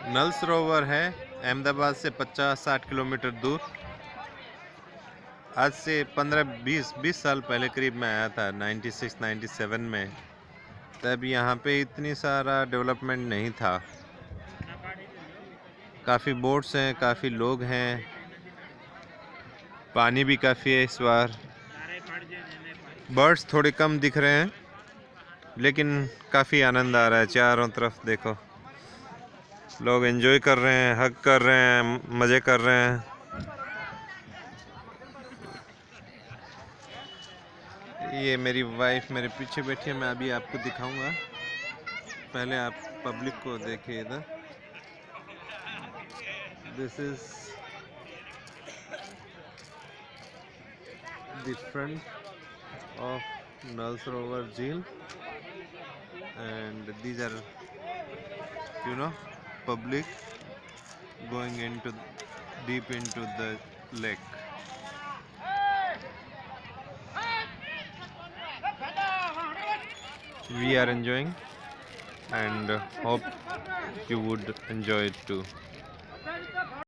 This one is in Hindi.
नल सरोवर है अहमदाबाद से 50-60 किलोमीटर दूर। आज से 15-20 साल पहले करीब मैं आया था, 96-97 में। तब यहाँ पे इतनी सारा डेवलपमेंट नहीं था। काफ़ी बोट्स हैं, काफ़ी लोग हैं, पानी भी काफ़ी है इस बार। बर्ड्स थोड़े कम दिख रहे हैं, लेकिन काफ़ी आनंद आ रहा है। चारों तरफ देखो, लोग एंजॉय कर रहे हैं, हग कर रहे हैं, मज़े कर रहे हैं। ये मेरी वाइफ मेरे पीछे बैठी है, मैं अभी आपको दिखाऊंगा। पहले आप पब्लिक को देखिए इधर। This is the front of Nal Sarovar झील and these are public going into deep into the lake. We are enjoying and hope you would enjoy it too.